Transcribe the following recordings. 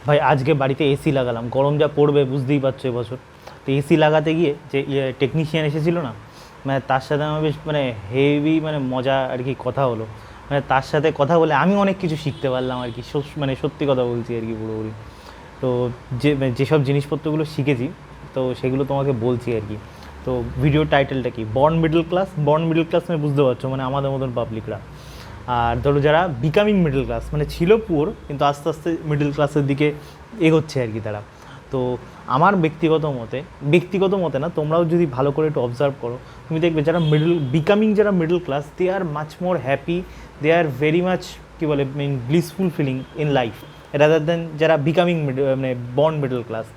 ভাই আজকে বাড়িতে এসি লাগালাম, গরম যা পড়বে বুঝতেই পারছো এবছর। তো এসি লাগাতে গিয়ে যে টেকনিশিয়ান এসেছিলো না, মানে তার সাথে আমার বেশ মানে হেভি মানে মজা আর কি কথা হলো। মানে তার সাথে কথা বলে আমি অনেক কিছু শিখতে পারলাম আর কি, মানে সত্যি কথা বলছি আর কি পুরোপুরি। তো যেসব জিনিসপত্রগুলো শিখেছি তো সেগুলো তোমাকে বলছি আর কি। তো ভিডিও টাইটেলটা কি, born middle class. Born middle class মানে বুঝতে পারছো, মানে আমাদের মতন পাবলিকরা। আর ধরো যারা বিকামিং মিডল ক্লাস, মানে ছিল পুয়ার কিন্তু আস্তে আস্তে মিডল ক্লাসের দিকে এগোচ্ছে আর কি তারা। তো আমার ব্যক্তিগত মতে না, তোমরাও যদি ভালো করে একটু অবজার্ভ করো, তুমি দেখবে যারা যারা middle class, they are much more happy, they are very much কী বলে mean blissful feeling in life, rather than যারা বিকামিং মানে বর্ন মিডল ক্লাস।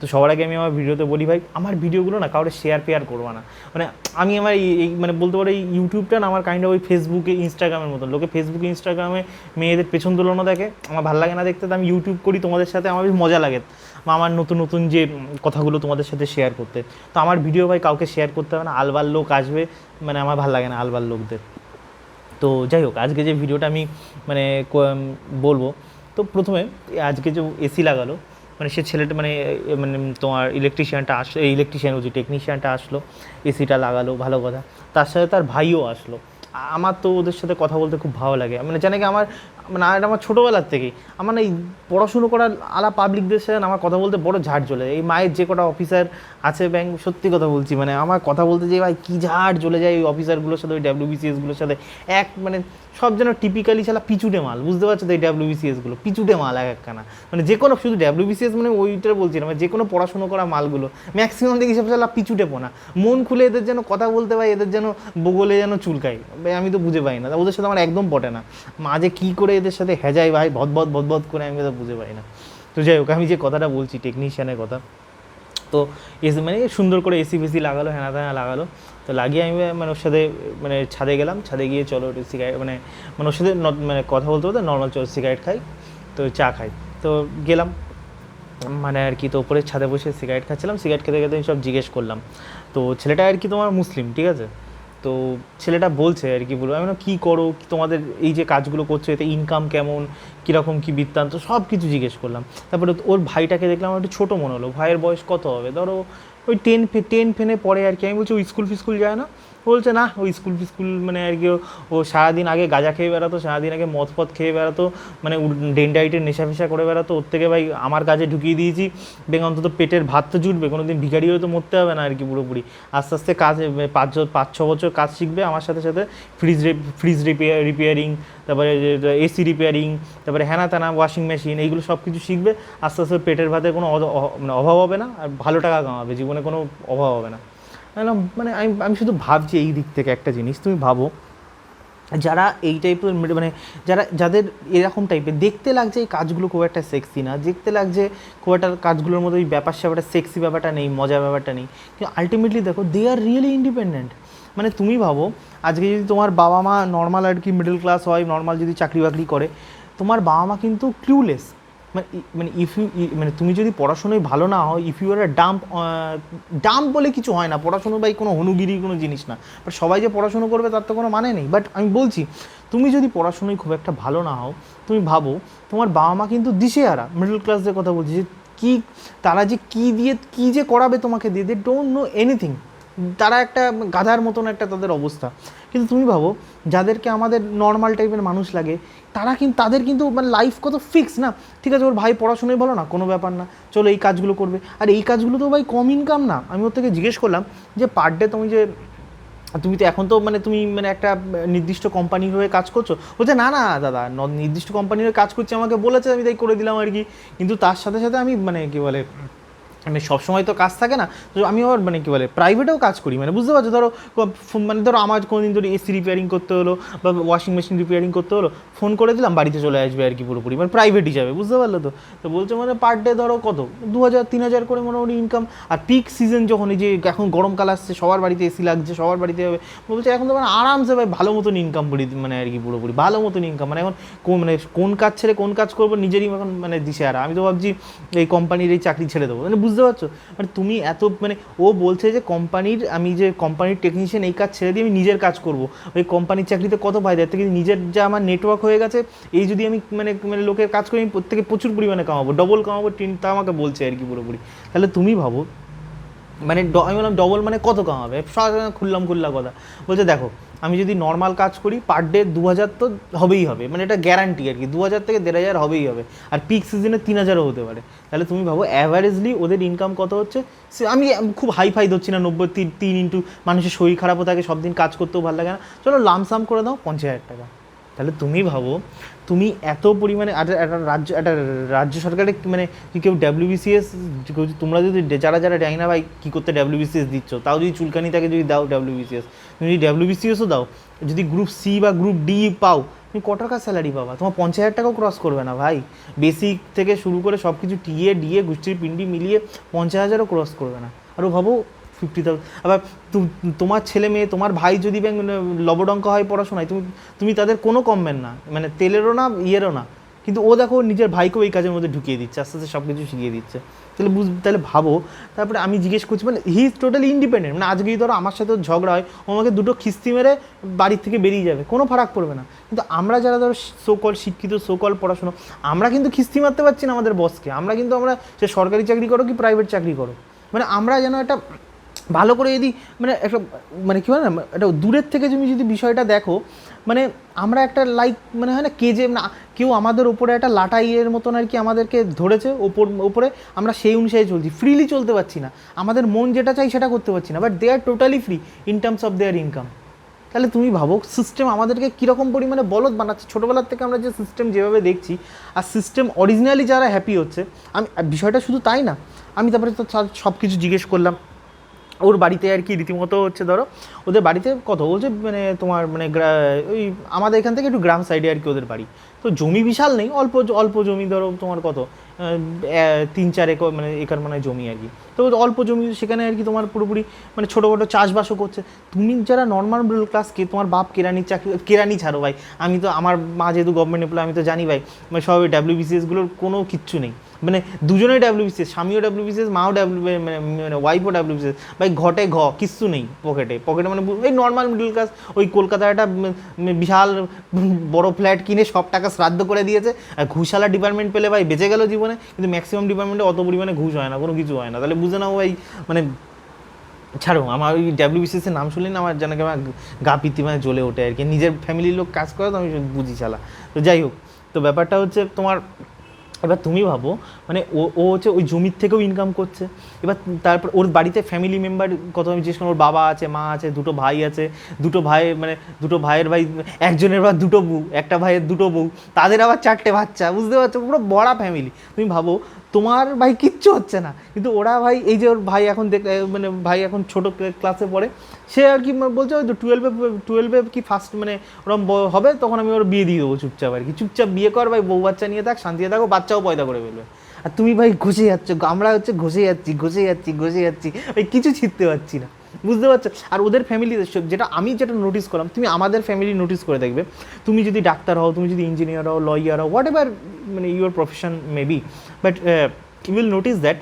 তো সবার আগে আমি আমার ভিডিওতে বলি ভাই, আমার ভিডিওগুলো না কাউকে শেয়ার করবো না। মানে আমি আমার এই মানে বলতে পারো এই ইউটিউবটা না আমার কাইন্ড অফ ওই ফেসবুকে ইনস্টাগ্রামের মতন। লোকে ফেসবুকে ইনস্টাগ্রামে মেয়েদের পেছন তুলনা দেখে, আমার ভালো লাগে না দেখতে। তো আমি ইউটিউব করি তোমাদের সাথে, আমার বেশ মজা লাগে বা আমার নতুন নতুন যে কথাগুলো তোমাদের সাথে শেয়ার করতে। তো আমার ভিডিও ভাই কাউকে শেয়ার করতে হবে না, আলবাল লোক আসবে, মানে আমার ভালো লাগে না আলবাল লোকদের। তো যাই হোক, আজকে যে ভিডিওটা আমি মানে বলবো, তো প্রথমে আজকে যে এসি লাগালো, মানে সে ছেলেটা মানে মানে তোমার ইলেকট্রিশিয়ান বলছি টেকনিশিয়ানটা আসলো, এসিটা লাগালো, ভালো কথা। তার সাথে তার ভাইও আসলো। আমার তো ওদের সাথে কথা বলতে খুব ভালো লাগে, মানে জানে কি আমার মানে আর আমার ছোটোবেলার থেকেই আমার এই পড়াশুনো করার আলা পাবলিকদের সাথে আমার কথা বলতে বড় ঝাড় চলে যায়। এই মায়ের যে কটা অফিসার আছে ব্যাংক, সত্যি কথা বলছি, মানে আমার কথা বলতে যে ভাই কী ঝাড় চলে যায় ওই অফিসারগুলোর সাথে, ওই ডাব্লিউবিসিএসগুলোর সাথে। এক মানে সব যেন টিপিক্যালি শালা পিচুটে মাল, বুঝতে পারছো তো? এই ডাব্লিউবিসিএসগুলো পিচুটে মাল এক একখানা, মানে যে কোনো শুধু ডাব্লিউবিসিএস মানে ওইটা বলছি না, মানে যে কোনো পড়াশুনো করা মালগুলো ম্যাক্সিমাম দেখি সব শালা পিচুটে পোনা। মন খুলে এদের যেন কথা বলতে পাই, এদের যেন বগলে যেন চুলকাই, আমি তো বুঝে পাই না, ওদের সাথে আমার একদম পটে না। মাঝে কী করে এদের সাথে হেজাই ভাই ভদ করে, আমি তো বুঝে পাই না। তো যাই হোক, আমি যে কথাটা বলছি টেকনিশিয়ানের কথা, তো এসি মানে সুন্দর করে এসি ফেসি লাগালো, হ্যানা ত্যানা লাগালো। তো লাগিয়ে আমি মানে ওর সাথে মানে ছাদে গেলাম, ছাদে গিয়ে চলো একটু সিগারেট মানে মানে ওর সাথে মানে কথা বলতে বলতে নর্মাল চলো সিগারেট খাই, তো চা খাই। তো গেলাম মানে আর কি, তো ওপরে ছাদে বসে সিগারেট খাচ্ছিলাম, সিগারেট খেতে খেতে আমি সব জিজ্ঞেস করলাম। তো ছেলেটা আর কি তোমার মুসলিম, ঠিক আছে? তো ছেলেটা বলছে আর কি, বলবো আমি না কী করো, তোমাদের এই যে কাজগুলো করছো এতে ইনকাম কেমন, কীরকম কী বৃত্তান্ত, সব কিছু জিজ্ঞেস করলাম। তারপরে ওর ভাইটাকে দেখলাম একটু ছোটো মনে হলো, ভাইয়ের বয়স কত হবে, ধরো ওই টেন ফেনে পড়ে আর কি। আমি বলছি ওই স্কুল ফিস্কুল যায় না? বলছে না, ওই স্কুল ফিস্কুল মানে আর কি ও সারাদিন আগে গাঁজা খেয়ে বেড়াতো, সারাদিন আগে মদ ফদ খেয়ে বেড়াতো, মানে ডেন্ডাইটের নেশা ফেশা করে বেড়াতো। ওর থেকে ভাই আমার কাজে ঢুকিয়ে দিয়েছি, বেঙ্গ অন্তত পেটের ভাত তো জুটবে, কোনো দিন ভিখারি হয়ে তো মরতে হবে না আর কি পুরোপুরি। আস্তে আস্তে কাজ 5-6 বছর কাজ শিখবে আমার সাথে সাথে, ফ্রিজ রিপেয়ারিং, তারপরে এসি রিপেয়ারিং, তারপরে হ্যানা ত্যানা ওয়াশিং মেশিন, এইগুলো সব কিছু শিখবে। আস্তে আস্তে পেটের ভাতের কোনো মানে অভাব হবে না, আর ভালো টাকা কামাবে, জীবনে কোনো অভাব হবে না। মানে আমি আমি শুধু ভাবছি এই দিক থেকে একটা জিনিস, তুমি ভাবো যারা এই টাইপের মানে যাদের এরকম টাইপের দেখতে লাগছে, এই কাজগুলো খুব একটা সেক্সি না, দেখতে লাগছে খুব একটা কাজগুলোর মধ্যে ওই ব্যাপার স্যাপারটা সেক্সি ব্যাপারটা নেই, মজার ব্যাপারটা নেই, কিন্তু আলটিমেটলি দেখো দে আর রিয়েলি ইন্ডিপেন্ডেন্ট। মানে তুমি ভাবো আজকে যদি তোমার বাবা মা নর্মাল আর কি মিডল ক্লাস হয়, নর্মাল যদি চাকরি বাকরি করে, তোমার বাবা মা কিন্তু ক্লুলেস। মানে মানে মানে তুমি যদি পড়াশোনায় ভালো না হও, if you are a dump বলে কিছু হয় না, পড়াশুনো বাই কোনো হনুগিরি কোনো জিনিস না। বাট সবাই যে পড়াশুনো করবে তার তো কোনো মানে নেই। বাট আমি বলছি তুমি যদি পড়াশুনোয় খুব একটা ভালো না হও, তুমি ভাবো তোমার বাবা মা কিন্তু দিশেহারা, মিডল ক্লাসদের কথা বলছি, যে কী তারা যে কী দিয়ে কী যে করাবে তোমাকে দিয়ে, দে ডোন্ট নো এনিথিং। তারা একটা গাধার মতন একটা তাদের অবস্থা। কিন্তু তুমি ভাবো যাদেরকে আমাদের নর্মাল টাইপের মানুষ লাগে, তাদের কিন্তু মানে লাইফ কত ফিক্স না। ঠিক আছে, ওর ভাই পড়াশোনায় বলো না, কোনো ব্যাপার না, চলো এই কাজগুলো করবে। আর এই কাজগুলো তো ভাই কম ইনকাম না। আমি ওর থেকে জিজ্ঞেস করলাম যে পার ডে তুমি তো এখন তো মানে তুমি মানে একটা নির্দিষ্ট কোম্পানির হয়ে কাজ করছো? বলছে না না দাদা, নির্দিষ্ট কোম্পানির হয়ে কাজ করছি, আমাকে বলেছে আমি তাই করে দিলাম আর কি। কিন্তু তার সাথে সাথে আমি মানে কী বলে মানে সবসময় তো কাজ থাকে না, তো আমি আবার মানে কী বলে প্রাইভেটেও কাজ করি, মানে বুঝতে পারছো? মানে ধরো আমার কোনো দিন ধরে এসি রিপেয়ারিং করতে হলো বা ওয়াশিং মেশিন রিপেয়ারিং করতে হলো, ফোন করে দিলাম, বাড়িতে চলে আসবে আর কি পুরোপুরি, মানে প্রাইভেট হিসাবে, বুঝতে পারলো তো? তো বলছে মানে পার ডে ধরো কত 2,000-3,000 করে মোটামুটি ইনকাম। আর পিক সিজন যখন, এই যে এখন গরমকাল আসছে, সবার বাড়িতে এসি লাগছে, সবার বাড়িতে হবে, বলছে এখন তো মানে আরামসে ভাই ভালো মতন ইনকাম করি, মানে আর কি পুরোপুরি ভালো মতন ইনকাম। মানে এখন মানে কোন কাজ ছেড়ে কোন কাজ করবো নিজেরই এখন মানে দিশেহারা। আমি তো ভাবছি এই কোম্পানির এই চাকরি ছেড়ে দেবো, মানে বুঝতে বুঝতে পারছো? মানে তুমি এত মানে ও বলছে যে আমি যে কোম্পানির টেকনিশিয়ান এই কাজ ছেড়ে দিয়ে আমি নিজের কাজ করব, ওই কোম্পানির চাকরিতে কত ফায়দা, এর থেকে নিজের যা আমার নেটওয়ার্ক হয়ে গেছে, এই যদি আমি মানে মানে লোকের কাজ করি আমি প্রত্যেকে প্রচুর পরিমাণে কামাবো, ডবল কামাবো, তা আমাকে বলছে আর কি পুরোপুরি। তাহলে তুমি ভাবো মানে আমি বললাম ডবল মানে কত কামাবে, খুললা কথা। বলছে দেখো আমি যদি নর্মাল কাজ করি পার ডে 2000 তো হবেই হবে, মানে এটা গ্যারান্টি আর কি, 2000 থেকে 1500 হবেই হবে, আর পিক সিজনে 3000ও হতে পারে। তাহলে তুমি ভাবো অ্যাভারেজলি ওদের ইনকাম কত হচ্ছে। আমি খুব হাই ধরছি না, 93 ইন্টু মানুষের শরীর খারাপও থাকে, সব দিন কাজ করতেও ভালো লাগে না, চলো লামসাম করে দাও 50,000 টাকা। তাহলে তুমি ভাবো তুমি এত পরিমাণে একটা রাজ্য সরকারের মানে কেউ ডাব্লিউবিসিএস, তোমরা যদি যারা জানি না ভাই কী করতে ডাব্লিউবিসিএস দিচ্ছ, তাও যদি চুলকানি থাকে যদি দাও ডাব্লিউবিসিএস, তুমি যদি ডাব্লিউবিসিএসও দাও, যদি গ্রুপ সি বা গ্রুপ ডি পাও, তুমি কত টাকা স্যালারি পাবা? তোমার 50,000 টাকাও ক্রস করবে না ভাই, বেসিক থেকে শুরু করে সব কিছু ডিএ গোষ্ঠীর পিন্ডি মিলিয়ে 50,000ও ক্রস করবে না। আরও ভাবো 50,000। আবার তোমার ছেলে মেয়ে, তোমার ভাই যদি লবডঙ্ক হয় পড়াশোনায়, তুমি তাদের কোনো কমবেন না, মানে তেলেরও না ইয়েরও না, কিন্তু ও দেখো নিজের ভাইকেও এই কাজের মধ্যে ঢুকিয়ে দিচ্ছে, আস্তে আস্তে সব কিছু শিখিয়ে দিচ্ছে। তাহলে ভাবো। তারপরে আমি জিজ্ঞেস করছি মানে হি ইজ টোটালি ইন্ডিপেন্ডেন্ট, মানে আজকেই ধরো আমার সাথে ঝগড়া হয়, ও আমাকে দুটো খিস্তি মেরে বাড়ির থেকে বেরিয়ে যাবে, কোনো ফারাক পড়বে না। কিন্তু আমরা যারা ধরো সোকল শিক্ষিত, সোকল পড়াশোনা, আমরা কিন্তু খিস্তি মারতে পারছি না আমাদের বসকে, আমরা সে সরকারি চাকরি করো কি প্রাইভেট চাকরি করো, মানে আমরা যেন একটা ভালো করে যদি মানে একটা মানে কী বলে না, একটা দূরের থেকে তুমি যদি বিষয়টা দেখো, মানে আমরা একটা মানে হয় না কেজে না, কেউ আমাদের ওপরে একটা লাটাইয়ের মতন আর কি আমাদেরকে ধরেছে ওপরে, আমরা সেই অনুযায়ী চলছি, ফ্রিলি চলতে পারছি না, আমাদের মন যেটা চাই সেটা করতে পারছি না, but they are totally free in terms of their income. তাহলে তুমি ভাবো সিস্টেম আমাদেরকে কীরকম পরিমাণে বলদ বানাচ্ছে, ছোটোবেলার থেকে আমরা যে সিস্টেম যেভাবে দেখছি, আর সিস্টেম অরিজিনালি যারা হ্যাপি হচ্ছে। আমি বিষয়টা শুধু তাই না, আমি তারপরে তো সব কিছু জিজ্ঞেস করলাম ওর বাড়িতে আর কি, রীতিমতো হচ্ছে ধরো ওদের বাড়িতে কত বলছে মানে তোমার মানে ওই আমাদের এখান থেকে একটু গ্রাম সাইডে আর কি ওদের বাড়ি, তো জমি বিশাল নেই, অল্প জমি, ধরো তোমার কত 3-4 একর মানে একর মানে জমি আর কি, তো অল্প জমি, সেখানে আর কি তোমার পুরোপুরি মানে ছোটোখাটো চাষবাসও করছে। তুমি যারা নর্মাল মিডল ক্লাস, তোমার বাপ কেরানির চাকরি, কেরানি ছাড়ো ভাই, আমি তো আমার মা যেহেতু গভর্নমেন্ট এমপ্লয়, আমি তো জানি ভাই মানে সব ডাব্লিউবিসিএসগুলোর কোনো কিচ্ছু নেই, মানে দুজনেই ডাব্লিউবিসিএস, স্বামীও ডাব্লিউবিসিএস, মাও মানে ওয়াইফও ডাব্লিউবিসিএস, ভাই ঘটে কিচ্ছু নেই পকেটে মানে এই নর্মাল মিডল ক্লাস, ওই কলকাতায় একটা বিশাল বড় ফ্ল্যাট কিনে সব টাকা শ্রাদ্ধ করে দিয়েছে, আর ঘুষালা ডিপার্টমেন্ট পেলে ভাই বেঁচে গেল জীবনে, কিন্তু ম্যাক্সিমাম ডিপার্টমেন্টে অত পরিমাণে ঘুষ হয় না, কোনো কিছু হয় না। তাহলে বুঝে নাও ভাই মানে ছাড়ো, আমার ওই ডাব্লিউবিসিএসের নাম শুনলে না আমার যেন আমার গা পিতি মানে জ্বলে ওঠে আর কি, নিজের ফ্যামিলির লোক কাজ করে তো আমি বুঝি চালা। তো যাই হোক, তো ব্যাপারটা হচ্ছে তোমার, এবার তুমি ভাবো মানে ও হচ্ছে ওই জমির থেকেও ইনকাম করছে, এবার তারপর ওর বাড়িতে ফ্যামিলি মেম্বার কত আমি জিজ্ঞেস করি, ওর বাবা আছে, মা আছে, দুটো ভাই আছে, দুটো ভাইয়ের ভাই, একজনের বা দুটো বউ, একটা ভাইয়ের দুটো বউ, তাদের আবার 4টে বাচ্চা, বুঝতে পারছো, পুরো বড় ফ্যামিলি। তুমি ভাবো তোমার ভাই কিচ্ছু হচ্ছে না, কিন্তু ওরা ভাই এই যে ওর ভাই এখন মানে ভাই এখন ছোটো ক্লাসে পড়ে, সে আর কি বলছে ওই তো 12-এ কি ফার্স্ট মানে ওরম হবে, তখন আমি ওর বিয়ে দিয়ে দেবো চুপচাপ আর কি, চুপচাপ বিয়ে কর ভাই, বউ বাচ্চা নিয়ে থাক, শান্তিতে থাকো, বাচ্চাও পয়দা করে ফেলবে। আর তুমি ভাই ঘষে যাচ্ছ, আমরা হচ্ছে ঘষে যাচ্ছি ভাই, কিছু ছিঁড়তে পারছি না, বুঝতে পারছো। আর ওদের ফ্যামিলি যেটা নোটিস করলাম, তুমি আমাদের ফ্যামিলি নোটিস করে দেখবে, তুমি যদি ডাক্তার হও, তুমি যদি ইঞ্জিনিয়ার হও, লয়ার হও, হোয়াট এভার মানে your profession may be, but you will notice that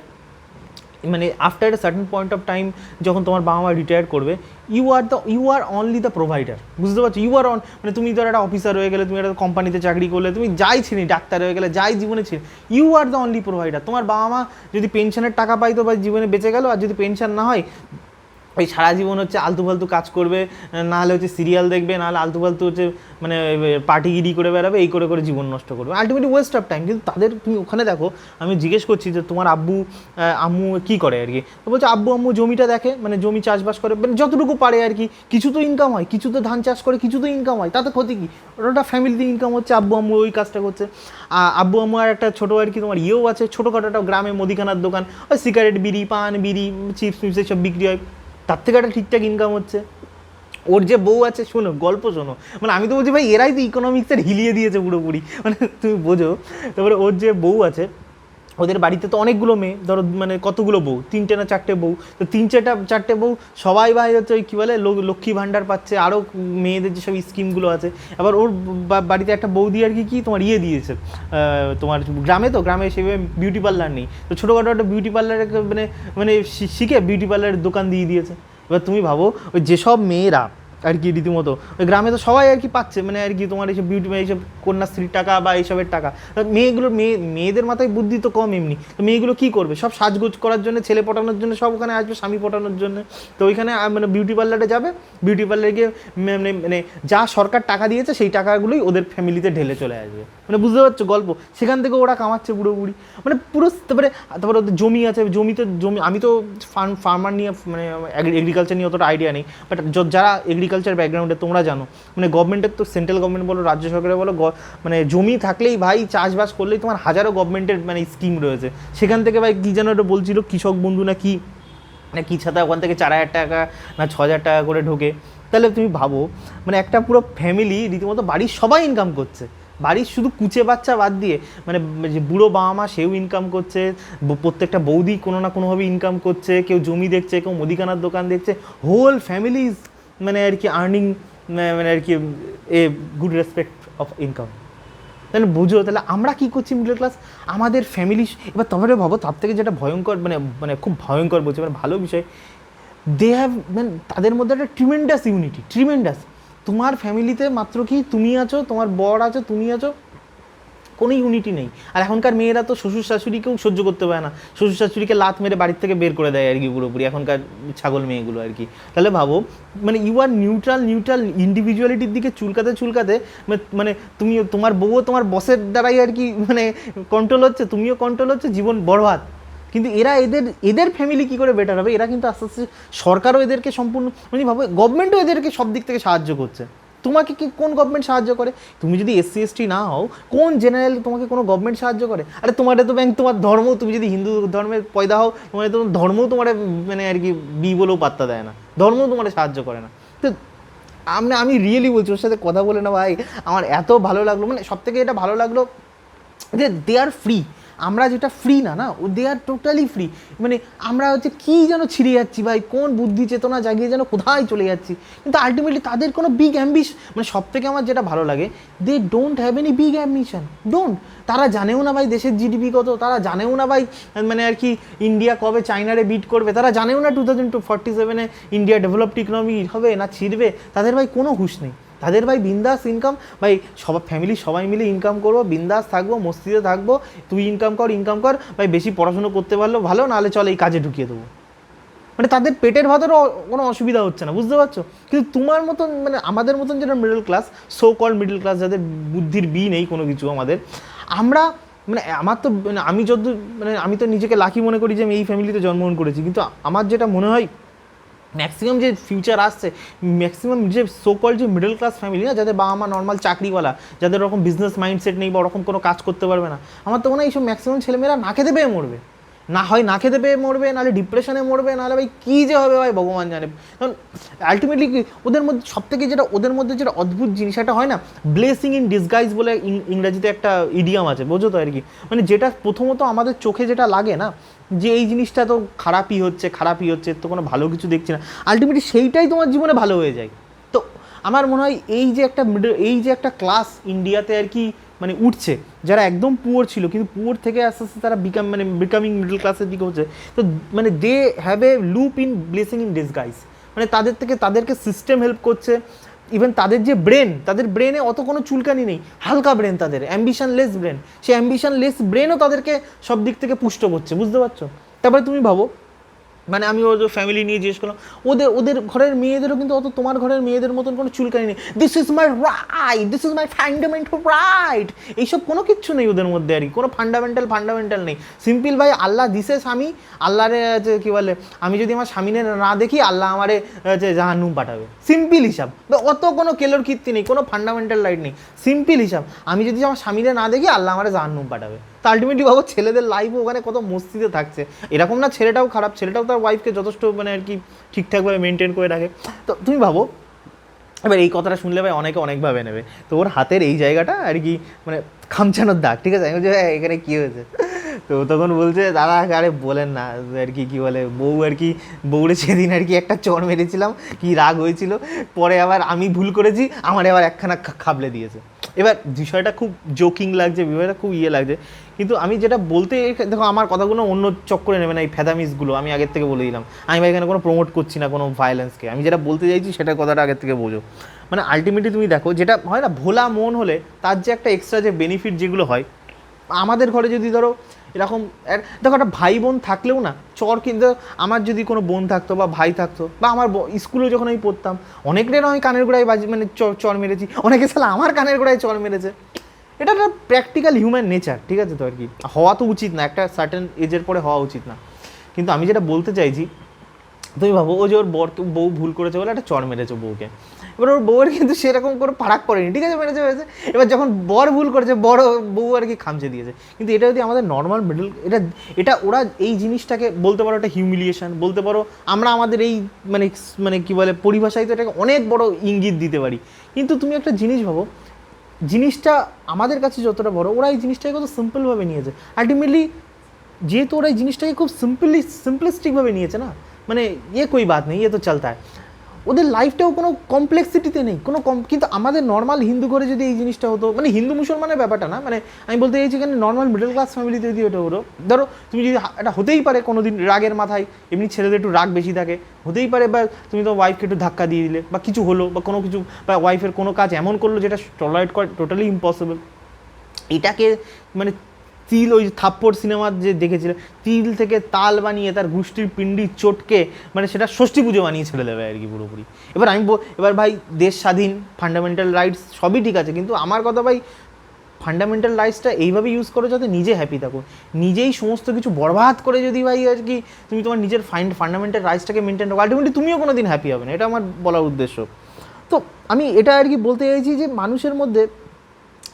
মানে after a certain point of time যখন তোমার বাবা মা রিটায়ার করবে, you are only the provider, বুঝতে পারছো, ইউ আর অন মানে তুমি ধর একটা অফিসার হয়ে গেলে, তুমি একটা কোম্পানিতে চাকরি করলে, তুমি যাই ছিনি, ডাক্তার হয়ে গেলে, যাই জীবনে ছিল, you are the only provider. তোমার বাবা মা যদি পেনশনের টাকা পাইতো বা জীবনে বেঁচে গেল, আর যদি পেনশন না হয় ওই সারা জীবন হচ্ছে আলতু ফালতু কাজ করবে, নাহলে হচ্ছে সিরিয়াল দেখবে, নাহলে আলতু ফালতু হচ্ছে মানে পার্টিগিরি করে বেড়াবে, এই করে জীবন নষ্ট করবে, আলটিমেটলি ওয়েস্ট অফ টাইম। কিন্তু তাদের তুমি ওখানে দেখো, আমি জিজ্ঞেস করছি যে তোমার আম্মু কী করে আর কি, তো বলছে আম্মু জমিটা দেখে, মানে জমি চাষবাস করে, মানে যতটুকু পারে আর কি, কিছু তো ইনকাম হয়, কিছু তো ধান চাষ করে, কিছু তো ইনকাম হয়, তাতে ক্ষতি কী, ওটা ফ্যামিলিতে ইনকাম হচ্ছে, আম্মু ওই কাজটা করছে। আম্মু আর একটা ছোটো আর কি তোমার ইয়েও আছে, ছোটোখাটো একটা গ্রামে মুদিখানার দোকান, ওই সিগারেট বিড়ি পান বিড়ি চিপস মিপস এসব বিক্রি হয়, তার থেকে একটা ঠিকঠাক ইনকাম হচ্ছে। ওর যে বউ আছে, শোনো গল্প শোনো, মানে আমি তো বলছি ভাই এরাই তো ইকোনমিক্সের হিলিয়ে দিয়েছে পুরোপুরি, মানে তুমি বোঝো। তারপরে ওর যে বউ আছে, ওদের বাড়িতে তো অনেকগুলো মেয়ে, ধরো মানে কতগুলো বউ, 3টে না 4টে বউ, তো 3-4টে বউ সবাই ভাই হচ্ছে ওই কী বলে লক্ষ্মী ভাণ্ডার পাচ্ছে, আরও মেয়েদের যেসব স্কিমগুলো আছে। আবার ওর বাড়িতে একটা বৌদি আর কি তোমার ইয়ে দিয়েছে, তোমার গ্রামে সেভাবে বিউটি পার্লার নেই, তো ছোটোখাটো একটা বিউটি পার্লারে মানে মানে শিখে বিউটি পার্লারের দোকান দিয়ে দিয়েছে। এবার তুমি ভাবো ওই যেসব মেয়েরা আর কি রীতিমতো ওই গ্রামে তো সবাই আর কি পাচ্ছে মানে আর কি তোমার এইসব বিউটি এইসব কন্যাশ্রীর টাকা বা এইসবের টাকা, মেয়েদের মাথায় বুদ্ধি তো কম এমনি, তো মেয়েগুলো কী করবে, সব সাজগোজ করার জন্য, ছেলে পটানোর জন্য সব ওখানে আসবে, স্বামী পটানোর জন্য। তো ওইখানে মানে বিউটি পার্লারে যাবে, বিউটি পার্লারে গিয়ে মানে মানে যা সরকার টাকা দিয়েছে সেই টাকাগুলোই ওদের ফ্যামিলিতে ঢেলে চলে আসবে, মানে বুঝতে পারছো গল্প, সেখান থেকে ওরা কামাচ্ছে পুরোপুরি মানে পুরো। তারপরে ওদের জমি আছে, জমি আমি তো ফার্মার নিয়ে মানে এগ্রিকালচার নিয়ে অতটা আইডিয়া নেই, বাট যারা এগ্রিকালচার ব্যাকগ্রাউন্ডে তোমরা জানো, মানে গভর্নমেন্টের তো সেন্ট্রাল গভর্নমেন্ট বলো রাজ্য সরকারে বলো, মানে জমি থাকলেই ভাই চাষবাস করলেই তোমার হাজারো গভর্নমেন্টের মানে স্কিম রয়েছে, সেখান থেকে ভাই কী যেন ওটা বলছিল কৃষক বন্ধু না কি, মানে কী ছাতা ওখান থেকে 4,000 টাকা না 6,000 টাকা করে ঢোকে। তাহলে তুমি ভাবো মানে একটা পুরো ফ্যামিলি রীতিমতো বাড়ির সবাই ইনকাম করছে, বাড়ির শুধু কুচে বাচ্চা বাদ দিয়ে, মানে যে বুড়ো বাবা মা সেও ইনকাম করছে, প্রত্যেকটা বৌদি কোনো না কোনোভাবে ইনকাম করছে, কেউ জমি দেখছে, কেউ মুদিখানার দোকান দেখছে, হোল ফ্যামিলিজ মানে আর কি আর্নিং মানে আর কি a good respect of income. তাহলে বুঝো তাহলে আমরা কী করছি মিডল ক্লাস, আমাদের ফ্যামিলি। এবার তবে ভাবো তার থেকে যেটা ভয়ঙ্কর মানে মানে খুব ভয়ঙ্কর বলছে মানে ভালো বিষয়, দে হ্যাভ মানে তাদের মধ্যে একটা ট্রিমেন্ডাস ইউনিটি, ট্রিমেন্ডাস। তোমার ফ্যামিলিতে মাত্র কি তুমি আছো, তোমার বর আছো, তুমি আছো, কোনো ইউনিটি নেই। আর এখনকার মেয়েরা তো শ্বশুর শাশুড়িকেও সহ্য করতে পারে না, শ্বশুর শাশুড়িকে লাত মেরে বাড়ির থেকে বের করে দেয় আর কি পুরোপুরি এখনকার ছাগল মেয়েগুলো আর কি। তাহলে ভাবো মানে ইউ আর নিউট্রাল ইন্ডিভিজুয়ালিটির দিকে চুলকাতে মানে তুমি তোমার বউও তোমার বসের দ্বারাই আর কি মানে কন্ট্রোল হচ্ছে, তুমিও কন্ট্রোল হচ্ছে, জীবন বরবাদ। কিন্তু এরা এদের ফ্যামিলি কী করে বেটার হবে, এরা কিন্তু আস্তে আস্তে সরকারও এদেরকে সম্পূর্ণ মানে ভাবো গভর্নমেন্টও এদেরকে সব দিক থেকে সাহায্য করছে। তোমাকে কি কোন গভর্নমেন্ট সাহায্য করে, তুমি যদি SC ST না হও, কোন জেনারেল তোমাকে কোনো গভর্নমেন্ট সাহায্য করে? আরে তোমাদের তো ব্যাংক তোমার ধর্ম, তুমি যদি হিন্দু ধর্মের পয়দা হও, তোমার তো ধর্মও তোমার মানে আর কি বলেও পাত্তা দেয় না, ধর্মও তোমার সাহায্য করে না। তো আমি রিয়েলি বলছি, ওর সাথে কথা বলে না ভাই আমার এত ভালো লাগলো, মানে সব থেকে এটা ভালো লাগলো যে দে আর ফ্রি। আমরা যেটা ফ্রি না দে আর টোটালি ফ্রি। মানে আমরা হচ্ছে কী যেন ছিঁড়ে যাচ্ছি ভাই, কোন বুদ্ধি চেতনা জাগিয়ে যেন কোথায় চলে যাচ্ছি, কিন্তু আলটিমেটলি তাদের কোনো বিগ অ্যাম্বিশন, মানে সব থেকে আমার যেটা ভালো লাগে, they don't have any big ambition, তারা জানেও না ভাই দেশের GDP কত, তারা জানেও না ভাই মানে আর কি ইন্ডিয়া কবে চায়নারে বিট করবে, তারা জানেও না 2047 ইন্ডিয়া ডেভেলপড ইকোনমি হবে না ছিঁড়বে, তাদের ভাই কোনো হুঁশ নেই। তাদের ভাই বিন্দাস ইনকাম, ভাই ফ্যামিলির সবাই মিলে ইনকাম করবো, বিন্দাস থাকবো, মস্তিতে থাকবো, তুই ইনকাম কর ভাই, বেশি পড়াশুনো করতে পারলো ভালো, নাহলে চলে এই কাজে ঢুকিয়ে দেবো। মানে তাদের পেটের ভাতেরও কোনো অসুবিধা হচ্ছে না, বুঝতে পারছো? কিন্তু তোমার মতন মানে আমাদের মতন যেটা middle class, call middle class, যাদের বুদ্ধির নেই কোনো কিছু আমাদের, আমরা মানে আমার তো মানে আমি তো নিজেকে লাকি মনে করি যে আমি এই ফ্যামিলিতে জন্মগ্রহণ করেছি, কিন্তু আমার যেটা মনে হয় ম্যাক্সিমাম যে ফিউচার আসছে, ম্যাক্সিমাম যে যে মিডল ক্লাস ফ্যামিলি না, যাদের বাবা মা নর্মাল চাকরিওয়ালা, যাদের ওরকম বিজনেস মাইন্ডসেট নেই বা ওরকম কোনো কাজ করতে পারবে না, আমার তো মনে হয় এইসব ম্যাক্সিমাম ছেলেমেয়েরা না খেতে পেয়ে মরবে, না খেতে পেয়ে মরবে, নাহলে ডিপ্রেশনে মরবে, নাহলে ভাই কী যে হবে ভাই ভগবান জানে। কারণ আলটিমেটলি কি ওদের মধ্যে সবথেকে যেটা ওদের মধ্যে যেটা অদ্ভুত জিনিস একটা হয় না, ব্লেসিং ইন ডিসগাইজ বলে ইংরাজিতে একটা ইডিয়াম আছে, বোঝো তো আর কি, মানে যেটা প্রথমত আমাদের চোখে যেটা লাগে না যে এই জিনিসটা তো খারাপই হচ্ছে, তো কোনো ভালো কিছু দেখছি না, আলটিমেটলি সেইটাই তোমার জীবনে ভালো হয়ে যায়। তো আমার মনে হয় এই যে একটা ক্লাস ইন্ডিয়াতে আর কি মানে উঠছে, যারা একদম পুয়ার ছিল কিন্তু পুয়ার থেকে আস্তে আস্তে তারা বিকামিং মিডল ক্লাসের দিকে হচ্ছে, তো মানে they have a loop in blessing in disguise, মানে তাদেরকে সিস্টেম হেল্প করছে। ইভেন তাদের যে তাদের ব্রেনে অত কোনো চুলকানি নেই, হালকা ব্রেন, তাদের অ্যাম্বিশনলেস ব্রেন, সেই অ্যাম্বিশনলেস ব্রেনও তাদেরকে সব দিক থেকে পুষ্ট করছে, বুঝতে পারছো? তারপরে তুমি ভাবো মানে আমি ওদের ফ্যামিলি নিয়ে জিজ্ঞেস করলাম, ওদের ঘরের মেয়েদেরও কিন্তু অত তোমার ঘরের মেয়েদের মতন কোনো চুলকানি নেই, this is my fundamental right, এইসব কোনো কিচ্ছু নেই ওদের মধ্যে আর কি, কোনো ফান্ডামেন্টাল নেই। সিম্পল ভাই আল্লাহ দিছে স্বামী, আল্লাহরে কী বলে, আমি যদি আমার স্বামীনে না দেখি আল্লাহ আমারে জাহান্নুম পাঠাবে, সিম্পল হিসাব, অত কোনো কেলোর কীর্তি নেই, কোনো ফান্ডামেন্টাল রাইট নেই, সিম্পল হিসাব, আমি যদি আমার স্বামীরে না দেখি আল্লাহ আমারে জাহান্নুম পাঠাবে। তো আলটিমেটলি ভাবো ছেলেদের লাইফও ওখানে কত মস্তিতে থাকছে, এরকম না ছেলেটাও খারাপ, ছেলেটাও তার ওয়াইফকে যথেষ্ট মানে আর কি ঠিকঠাকভাবে মেনটেন করে রাখে। তো তুমি ভাবো এবার এই কথাটা শুনলে ভাই অনেকে অনেকভাবে নেবে, তো ওর হাতের এই জায়গাটা আর কি মানে খামচানোর দাগ, ঠিক আছে, আমি বলছি এখানে কী হয়েছে, তো তখন বলছে দাদা আরে বলেন না আর কি কী বলে বউ আর কি বউরে সেদিন আর কি একটা চড় মেরেছিলাম, কি রাগ হয়েছিল, পরে আবার আমি ভুল করেছি, আমার আবার একখানা খাবলে দিয়েছে। এবার বিষয়টা খুব জোকিং লাগছে, বিষয়টা খুব লাগছে, কিন্তু আমি যেটা বলতে, দেখো আমার কথাগুলো অন্য চক্করে নেবে না, এই ফ্যাদামিসগুলো আমি আগের থেকে বলে দিলাম, আমি এখানে কোনো প্রমোট করছি না কোনো ভায়োলেন্সকে, আমি যেটা বলতে চাইছি সেটার কথাটা আগের থেকে বোঝো। মানে আলটিমেটলি তুমি দেখো যেটা হয় না, ভোলা মন হলে তার যে একটা এক্সট্রা যে বেনিফিট যেগুলো হয়, আমাদের ঘরে যদি ধরো এরকম দেখো একটা ভাই বোন থাকলেও না চর, কিন্তু আমার যদি কোনো বোন থাকতো বা ভাই থাকতো, বা আমার স্কুলে যখন আমি পড়তাম অনেকটাই আমি কানের গোড়ায় বাজি মানে চর মেরেছি, অনেকে সালা আমার কানের গোড়ায় চর মেরেছে। এটা একটা প্র্যাকটিক্যাল হিউম্যান নেচার, ঠিক আছে? তো আর কি হওয়া তো উচিত না, একটা সার্টেন এজের পরে হওয়া উচিত না, কিন্তু আমি যেটা বলতে চাইছি, তুমি ভাবো ও যে ওর বউ ভুল করেছে বলে একটা চর মেরেছে বউকে, এবার ওর বউয়ের কিন্তু সেরকম করে ফারাক পড়েনি, ঠিক আছে মেরেছে হয়েছে, এবার যখন বর ভুল করেছে বড় বউ আর কি খামচে দিয়েছে। কিন্তু এটা যদি আমাদের নর্মাল মিডল, এটা ওরা এই জিনিসটাকে বলতে পারো একটা হিউমিলিয়েশন, বলতে পারো আমরা আমাদের এই মানে মানে কী বলে পরিভাষায় তো এটাকে অনেক বড় ইঙ্গিত দিতে পারি। কিন্তু তুমি একটা জিনিস ভাবো, জিনিসটা আমাদের কাছে যতটা বড়, ওরা এই জিনিসটাকে কত সিম্পলভাবে নিয়েছে। আলটিমেটলি যেহেতু ওরা এই জিনিসটাকে খুব সিম্পলিস্টিকভাবে নিয়েছে না, মানে কোই বাত নেই, তো চলতা হয়, ওদের লাইফটাও কোনো কমপ্লেক্সিটিতে নেই কোনো কিন্তু আমাদের নর্মাল হিন্দু ঘরে যদি এই জিনিসটা হতো, মানে হিন্দু মুসলমানের ব্যাপারটা না, মানে আমি বলতে চাইছি এখানে নর্মাল মিডল ক্লাস ফ্যামিলিতে যদি ওটা হতো, ধরো তুমি যদি এটা হতেই পারে কোনো দিন রাগের মাথায়, এমনি ছেলেদের একটু রাগ বেশি থাকে, হতেই পারে, বা তুমি তো ওয়াইফকে একটু ধাক্কা দিয়ে দিলে বা কিছু হলো, বা কোনো কিছু, বা ওয়াইফের কোনো কাজ এমন করলো যেটা টলারেট করা টোটালি ইম্পসিবল, এটাকে মানে তিল, ওই থাপ্পড় সিনেমার যে দেখেছিল, তিল থেকে তাল বানিয়ে তার গোষ্ঠীর পিণ্ডি চটকে মানে সেটা ষষ্ঠী পুজো বানিয়ে ছেড়ে দেবে আর কি পুরোপুরি। এবার আমি এবার ভাই দেশ স্বাধীন, ফান্ডামেন্টাল রাইটস সবই ঠিক আছে, কিন্তু আমার কথা ভাই ফান্ডামেন্টাল রাইটসটা এইভাবে ইউজ করো যাতে নিজে হ্যাপি থাকো, নিজেই সমস্ত কিছু বরবাদ করে যদি ভাই আর কি তুমি তোমার নিজের ফান্ডামেন্টাল রাইটসটাকে মেনটেন রাখো, আলটিমেটলি তুমিও কোনো দিন হ্যাপি হবে না, এটা আমার বলার উদ্দেশ্য। তো আমি এটা আর কি বলতে চাইছি যে মানুষের মধ্যে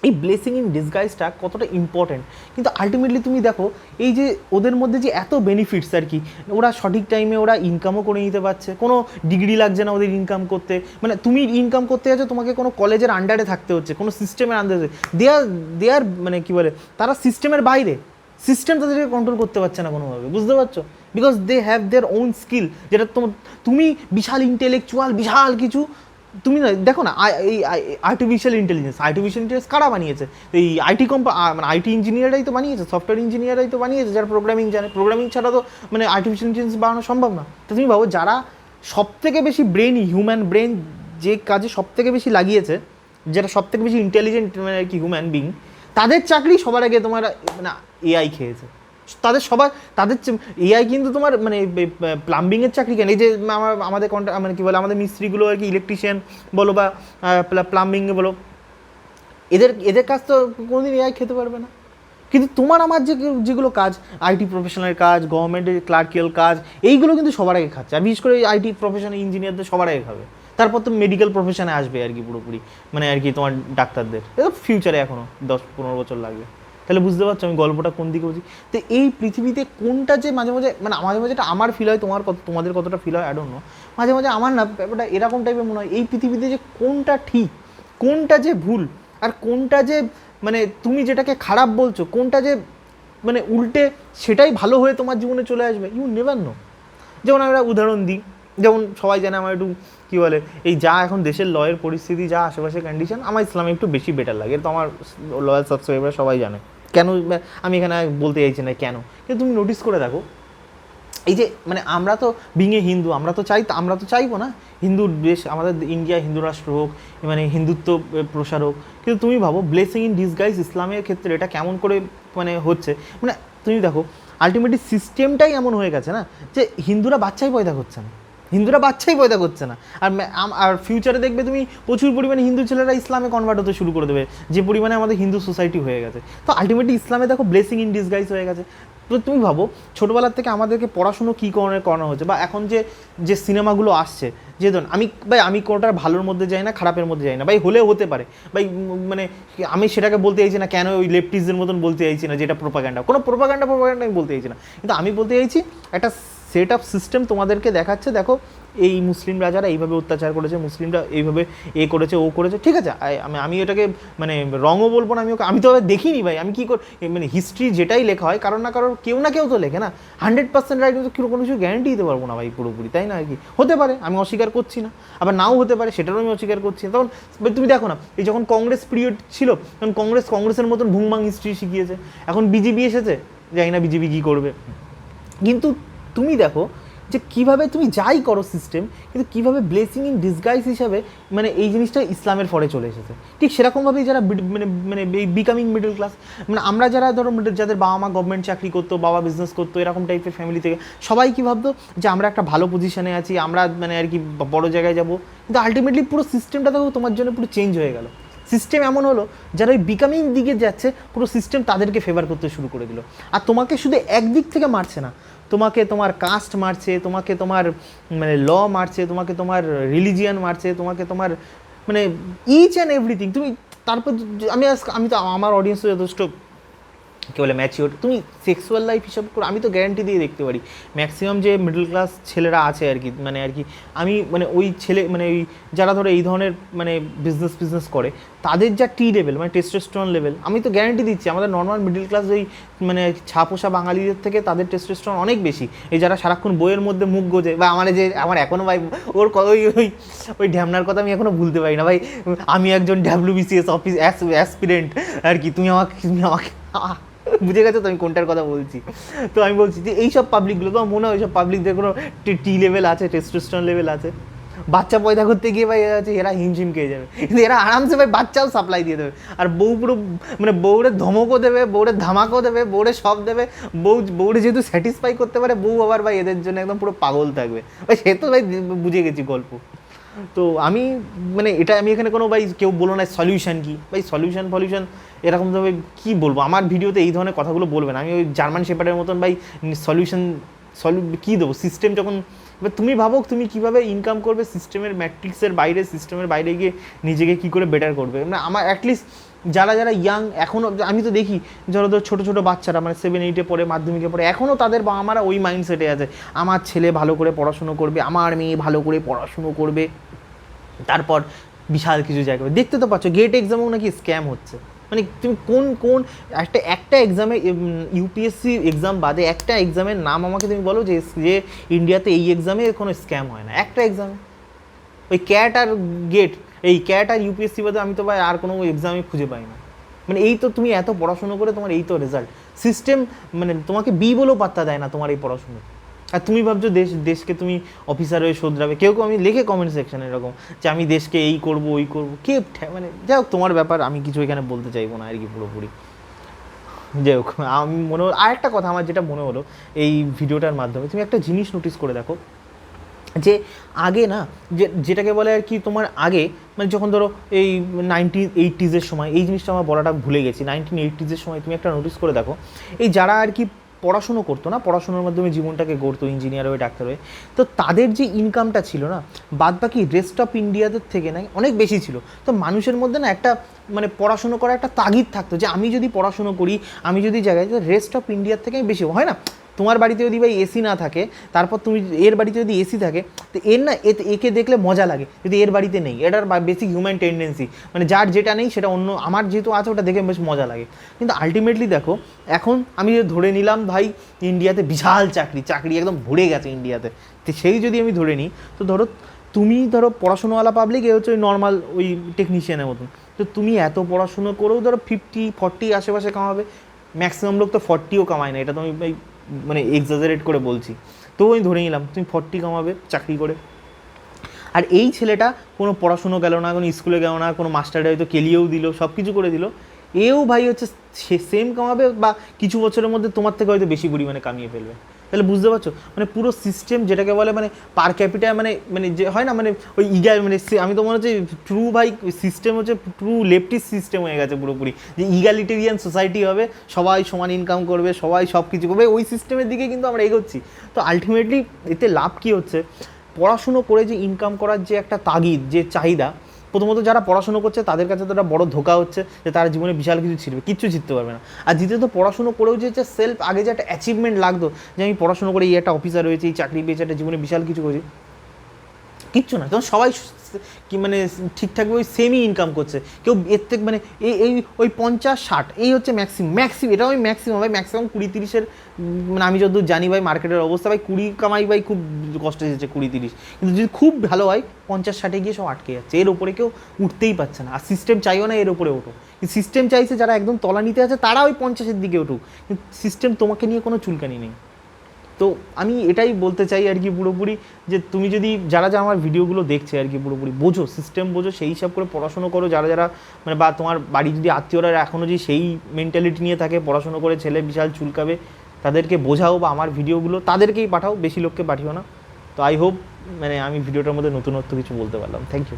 এই ব্লেসিং ইন ডিসগাইজটা কতটা ইম্পর্ট্যান্ট। কিন্তু আলটিমেটলি তুমি দেখো এই যে ওদের মধ্যে যে এত বেনিফিটস আর কি, ওরা সঠিক টাইমে ওরা ইনকামও করে নিতে পারছে, কোনো ডিগ্রি লাগছে না ওদের ইনকাম করতে, মানে তুমি ইনকাম করতে যাচ্ছ তোমাকে কোনো কলেজের আন্ডারে থাকতে হচ্ছে, কোনো সিস্টেমের আন্ডারে, দেয়ার মানে কী বলে, তারা সিস্টেমের বাইরে, সিস্টেম তাদেরকে কন্ট্রোল করতে পারছে না কোনোভাবে, বুঝতে পারছো? Because they have their own skill, যেটা তুমি বিশাল ইন্টেলেকচুয়াল বিশাল কিছু, তুমি না দেখো না এই আর্টিফিশিয়াল ইন্টেলিজেন্স কারা বানিয়েছে? এই মানে আইটি ইঞ্জিনিয়াররাই তো বানিয়েছে, সফটওয়্যার ইঞ্জিনিয়াররাই তো বানিয়েছে, যারা প্রোগ্রামিং জানে, প্রোগ্রামিং ছাড়া তো মানে আর্টিফিশিয়াল ইন্টেলিজেন্স বানানো সম্ভব না। তো তুমি ভাবো যারা সবথেকে বেশি হিউম্যান ব্রেন যে কাজে সবথেকে বেশি লাগিয়েছে, যারা সবথেকে বেশি ইন্টেলিজেন্ট মানে কি হিউম্যান বিং, তাদের চাকরি সবার আগে তোমার মানে এআই খেয়েছে, তাদের এআই কিন্তু তোমার মানে প্লাম্বিংয়ের চাকরি কেন, এই যে আমাদের মানে কী বলে আমাদের মিস্ত্রিগুলো আর কি, ইলেকট্রিশিয়ান বলো বা প্লাম্বিংয়ে বলো, এদের কাজ তো কোনোদিন এআই খেতে পারবে না। কিন্তু তোমার আমার যেগুলো কাজ, আইটি প্রফেশনাল কাজ, গভর্নমেন্টের ক্লার্কিয়াল কাজ, এইগুলো কিন্তু সবার আগে খাচ্ছে, আর বিশেষ করে আইটি প্রফেশনাল ইঞ্জিনিয়ারদের সবার আগে খাবে, তারপর তো মেডিকেল প্রফেশনে আসবে আর কি পুরোপুরি, মানে আর কি তোমার ডাক্তারদের, এটা ফিউচারে এখনও 10-15 বছর লাগবে। তাহলে বুঝতে পারছো আমি গল্পটা কোন দিকে বলছি? তো এই পৃথিবীতে কোনটা যে মাঝে মাঝে মানে মাঝে মাঝে এটা আমার ফিল হয়, তোমাদের কতটা ফিল হয় আই ডোন্ট নো, মাঝে মাঝে আমার না ব্যাপারটা এরকম টাইপের মনে হয়, এই পৃথিবীতে যে কোনটা ঠিক কোনটা যে ভুল, আর কোনটা যে মানে তুমি যেটাকে খারাপ বলছো কোনটা যে মানে উল্টে সেটাই ভালো হয়ে তোমার জীবনে চলে আসবে, ইউ নেভার নো। যেমন আমরা উদাহরণ দিই, যেমন সবাই জানে আমার একটু কী বলে এই যা এখন দেশের লয়ের পরিস্থিতি, যা আশেপাশে কন্ডিশন, আমার ইসলামে একটু বেশি বেটার লাগে, তো আমার লয়াল সাবস্ক্রাইবার সবাই জানে কেন, আমি এখানে বলতে চাইছি না কেন, কিন্তু তুমি নোটিস করে দেখো এই যে মানে আমরা তো বিঙে হিন্দু, আমরা তো চাইবো না হিন্দু দেশ আমাদের ইন্ডিয়া হিন্দু রাষ্ট্র হোক, মানে হিন্দুত্ব প্রসার হোক, কিন্তু তুমি ভাবো ব্লেসিং ইন ডিসগাইজ ইসলামের ক্ষেত্রে এটা কেমন করে মানে হচ্ছে, মানে তুমি দেখো আলটিমেটলি সিস্টেমটাই এমন হয়ে গেছে না যে হিন্দুরা বাচ্চাই পয়দা করছে না, আর ফিউচারে দেখবে তুমি প্রচুর পরিমাণে হিন্দু ছেলেরা ইসলামে কনভার্ট হতে শুরু করে দেবে, যে পরিমাণে আমাদের হিন্দু সোসাইটি হয়ে গেছে। তো আলটিমেটলি ইসলামে দেখো ব্লেসিং ইন ডিসগাইজ হয়ে গেছে। তো তুমি ভাবো ছোটোবেলার থেকে আমাদেরকে পড়াশুনো কী করানো হচ্ছে, বা এখন যে সিনেমাগুলো আসছে, যে ধরুন আমি কোনোটার ভালোর মধ্যে যাই না, খারাপের মধ্যে যাই না ভাই, হলেও হতে পারে ভাই, মানে আমি সেটাকে বলতে চাইছি না কেন ওই লেফটিস্টদের মতন বলতে চাইছি না যেটা প্রোপাগান্ডা, কোনো প্রোপাগান্ডা আমি বলতে চাইছি না, কিন্তু আমি বলতে চাইছি একটা সেট অফ সিস্টেম তোমাদেরকে দেখাচ্ছে, দেখো এই মুসলিম রাজারা এইভাবে অত্যাচার করেছে, মুসলিমরা এইভাবে করেছে ও করেছে, ঠিক আছে। আমি এটাকে মানে রঙও বলবো না, আমি তো দেখিনি ভাই, আমি কী মানে হিস্ট্রি যেটাই লেখা হয় কারোর না কারোর কেউ না কেউ তো লেখে না, 100% রাইট কিন্তু কোনো কিছু গ্যারান্টি দিতে পারবো না ভাই পুরোপুরি, তাই না? আর কি হতে পারে, আমি অস্বীকার করছি না, আবার নাও হতে পারে, সেটারও আমি অস্বীকার করছি না। তখন তুমি দেখো না, এই যখন কংগ্রেস পিরিয়ড ছিল তখন কংগ্রেসের মতন ভুংবাং হিস্ট্রি শিখিয়েছে, এখন বিজেপি এসেছে, জানি না বিজেপি কী করবে, কিন্তু তুমি দেখো যে কীভাবে তুমি যাই করো সিস্টেম, কিন্তু কীভাবে ব্লেসিং ইন ডিসগাইজ হিসাবে মানে এই জিনিসটা ইসলামের ফরে চলে এসেছে। ঠিক সেরকমভাবেই যারা মানে মানে বিকামিং মিডল ক্লাস, মানে আমরা যারা ধরো যাদের বাবা মা গভর্নমেন্ট চাকরি করতো, বাবা বিজনেস করতো, এরকম টাইপের ফ্যামিলি থেকে সবাই কী ভাবতো যে আমরা একটা ভালো পজিশনে আছি, আমরা মানে আর কি বড় জায়গায় যাব, কিন্তু আলটিমেটলি পুরো সিস্টেমটা দেখো তোমার জন্য পুরো চেঞ্জ হয়ে গেল। সিস্টেম এমন হলো যারা ওই বিকামিং দিকে যাচ্ছে পুরো সিস্টেম তাদেরকে ফেভার করতে শুরু করে দিল। আর তোমাকে শুধু একদিক থেকে মারছে না, তোমাকে তোমার কাস্ট মারছে, তোমাকে তোমার মানে ল মারছে, তোমাকে তোমার রিলিজিয়ান মারছে, তোমাকে তোমার মানে ইচ অ্যান্ড এভরিথিং। তুমি তারপর আমি তো আমার অডিয়েন্সও যথেষ্ট কী বলে ম্যাচিওর, তুমি সেক্সুয়াল লাইফ হিসাব করে আমি তো গ্যারান্টি দিয়ে দেখতে পারি ম্যাক্সিমাম যে মিডল ক্লাস ছেলেরা আছে আর কি, মানে আর কি আমি মানে ওই ছেলে মানে ওই যারা ধরো এই ধরনের মানে বিজনেস করে তাদের যা টি লেভেল মানে টেস্টোস্টেরন লেভেল, আমি তো গ্যারান্টি দিচ্ছি আমাদের নর্মাল মিডল ক্লাস ওই মানে ছাপোষা বাঙালিদের থেকে তাদের টেস্টোস্টেরন অনেক বেশি। এই যারা সারাক্ষণ বইয়ের মধ্যে মুখ গোজে, বা আমার এখনও ভাই ওর ওই ঢ্যামনার কথা আমি এখনও ভুলতে পারি না ভাই, আমি একজন WBCS অফিস অ্যাসপিরেন্ট আর কি, তুমি আমাকে বুঝে গেছো তো আমি কোনটার কথা বলছি। তো আমি বলছি যে এইসব পাবলিকগুলো তো মনে হয় সব পাবলিকদের কোনো টি লেভেল আছে, টেস্টোস্টেরন লেভেল আছে, বাচ্চা পয়দা করতে গিয়ে ভাই আছে এরা হিমশিম খেয়ে যাবে, কিন্তু এরা আরামসে ভাই বাচ্চাও সাপ্লাই দিয়ে দেবে, আর বউ পুরো মানে বউরে ধমকও দেবে, বউরে ধামাকও দেবে, বউরে সব দেবে, বউরে যেহেতু স্যাটিসফাই করতে পারে বউ আবার ভাই এদের জন্য একদম পুরো পাগল থাকবে ভাই, সে তো ভাই বুঝে গেছি গল্প। তো আমি মানে এটা আমি এখানে কোনো ভাই কেউ বলো না সলিউশন কি ভাই, সলিউশন এরকমভাবে কী বলবো, আমার ভিডিওতে এই ধরনের কথাগুলো বলবেন, আমি ওই জার্মান শেপার্ডের মতন ভাই সলিউশন কী দেবো, সিস্টেম যখন এবার তুমি ভাবো তুমি কীভাবে ইনকাম করবে সিস্টেমের ম্যাট্রিক্সের বাইরে, সিস্টেমের বাইরে গিয়ে নিজেকে কী করে বেটার করবে। মানে আমার অ্যাটলিস্ট যারা ইয়াং এখনও, আমি তো দেখি যারা ধর ছোটো বাচ্চারা মানে 7, 8 পড়ে, মাধ্যমিকে পড়ে, এখনও তাদের বাবা মারা ওই মাইন্ডসেটে আছে আমার ছেলে ভালো করে পড়াশুনো করবে, আমার মেয়ে ভালো করে পড়াশুনো করবে, তারপর বিশাল কিছু জায়গা দেখতে তো পাচ্ছ গেট এক্সামেও নাকি স্ক্যাম হচ্ছে। মানে তুমি কোন একটা এক্সামে UPSC এক্সাম বাদে একটা এক্সামের নাম আমাকে তুমি বলো যে ইন্ডিয়াতে এই এক্সামে কোনো স্ক্যাম হয় না, একটা এক্সামে ওই ক্যাট আর গেট, এই ক্যাট আর UPSC বাদে আমি তো ভাই আর কোনো এক্সামে খুঁজে পাই না। মানে এই তো তুমি এত পড়াশুনো করে তোমার এই তো রেজাল্ট, সিস্টেম মানে তোমাকে বলেও পাত্তা দেয় না তোমার এই পড়াশুনো, আর তুমি ভাবছো দেশকে তুমি অফিসার হয়ে শোধরাবে। কেউ আমি লিখে কমেন্ট সেকশানে এরকম যে আমি দেশকে এই করবো ওই করবো, কে মানে যাই হোক তোমার ব্যাপার, আমি কিছু এখানে বলতে চাইবো না আর কি পুরোপুরি। যাই হোক আমি মনে হলো আর একটা কথা আমার যেটা মনে হলো এই ভিডিওটার মাধ্যমে, তুমি একটা জিনিস নোটিস করে দেখো যে আগে না যেটাকে বলে আর কি তোমার আগে মানে যখন ধরো এই 1980s সময়, এই জিনিসটা আমার বলাটা ভুলে গেছি, 1980s সময় তুমি একটা নোটিস করে দেখো এই যারা আর কি পড়াশুনো করতো না, পড়াশোনার মাধ্যমে জীবনটাকে গড়তো, ইঞ্জিনিয়ার হয়ে ডাক্তার হয়ে, তো তাদের যে ইনকামটা ছিল না বাদ বাকি রেস্ট অফ ইন্ডিয়াদের থেকে না অনেক বেশি ছিল। তো মানুষের মধ্যে না একটা মানে পড়াশুনো করার একটা তাগিদ থাকতো যে আমি যদি পড়াশুনো করি, আমি যদি জায়গায় রেস্ট অফ ইন্ডিয়ার থেকে বেশি হয় না। তোমার বাড়িতে যদি ভাই এসি না থাকে, তারপর তুমি এর বাড়িতে যদি এসি থাকে, তো এর না একে দেখলে মজা লাগে যদি এর বাড়িতে নেই, এটার বেসিক হিউম্যান টেন্ডেন্সি, মানে যার যেটা নেই সেটা অন্য, আমার যেহেতু আছে ওটা দেখে বেশ মজা লাগে। কিন্তু আলটিমেটলি দেখো এখন আমি ধরে নিলাম ভাই ইন্ডিয়াতে বিশাল চাকরি একদম ভরে গেছে ইন্ডিয়াতে, তো সেই যদি আমি ধরে নিই, তো তুমি ধরো পড়াশুনোওয়ালা পাবলিক, এ হচ্ছে ওই নর্মাল ওই টেকনিশিয়ানের মতন, তো তুমি এত পড়াশুনো করেও ধরো 50-40 আশেপাশে কামাবে, ম্যাক্সিমাম লোক তো 40ও কামায় না, এটা তো আমি মানে এক্সাজারেট করে বলছি, তো আমি ধরে নিলাম তুমি 40 কামাবে চাকরি করে। আর এই ছেলেটা কোনো পড়াশুনো গেল না, কোনো স্কুলে গেল না, কোনো মাস্টারে হয়তো কেলিয়েও দিল, সব কিছু করে দিল, এও ভাই হচ্ছে সেম কামাবে বা কিছু বছরের মধ্যে তোমার থেকে হয়তো বেশি পরিমাণে কামিয়ে ফেলবে। তাহলে বুঝতে পারছো মানে পুরো সিস্টেম যেটাকে বলে মানে পার ক্যাপিটা মানে যে হয় না মানে ওই মানে আমি তো মনে হচ্ছে ট্রু ভাই সিস্টেম হচ্ছে ট্রু লেফটিস্ট সিস্টেম হয়ে গেছে পুরোপুরি, যে ইগালিটেরিয়ান সোসাইটি হবে, সবাই সমান ইনকাম করবে, সবাই সব কিছু করবে, ওই সিস্টেমের দিকে কিন্তু আমরা এগোচ্ছি। তো আলটিমেটলি এতে লাভ কী হচ্ছে, পড়াশুনো করে যে ইনকাম করার যে একটা তাগিদ, যে চাহিদা, প্রথমত যারা পড়াশুনো করছে তাদের কাছে তো একটা বড় ধোকা হচ্ছে যে তারা জীবনে বিশাল কিছু ছিড়বে, কিচ্ছু জিততে পারবে না। আর দ্বিতীয়ত পড়াশুনো করেও যে সেলফ আগে যে একটা অ্যাচিভমেন্ট লাগতো যে আমি পড়াশুনো করে এই একটা অফিসার হয়েছি, এই চাকরি পেয়েছি, একটা জীবনে বিশাল কিছু করেছি, কিচ্ছু না। তখন সবাই কি মানে ঠিকঠাকভাবে ওই সেমই ইনকাম করছে, কেউ এর থেকে মানে এই ওই 50-60 এই হচ্ছে ম্যাক্সিম এটা ওই ম্যাক্সিমাম ভাই, ম্যাক্সিমাম 20-30-এর মানে আমি যতদূর জানি ভাই মার্কেটের অবস্থা ভাই 20 কামাই ভাই খুব কষ্ট এসেছে 20-30, কিন্তু যদি খুব ভালো হয় 50-60-এ গিয়ে সব আটকে যাচ্ছে, এর ওপরে কেউ উঠতেই পারছে না। আর সিস্টেম চাইও না এর ওপরে ওঠো, সিস্টেম চাইছে যারা একদম তলানিতে আছে তারা ওই 50-এর দিকে উঠুক, কিন্তু সিস্টেম তোমাকে নিয়ে কোনো চুলকানি নেই। তো আমি এটাই বলতে চাই আর কি পুরোপুরি, যে তুমি যদি যারা যারা আমার ভিডিওগুলো দেখছে আর কি পুরোপুরি বোঝো, সিস্টেম বোঝো, সেই হিসাব করে পড়াশুনো করো। যারা যারা মানে বা তোমার বাড়ি যদি আত্মীয়রা এখনও যদি সেই মেন্টালিটি নিয়ে থাকে পড়াশুনো করে ছেলে বিশাল চুলকাবে, তাদেরকে বোঝাও বা আমার ভিডিওগুলো তাদেরকেই পাঠাও, বেশি লোককে পাঠিও না। তো আই হোপ মানে আমি ভিডিওটার মধ্যে নতুনত্ব কিছু বলতে পারলাম। Thank you.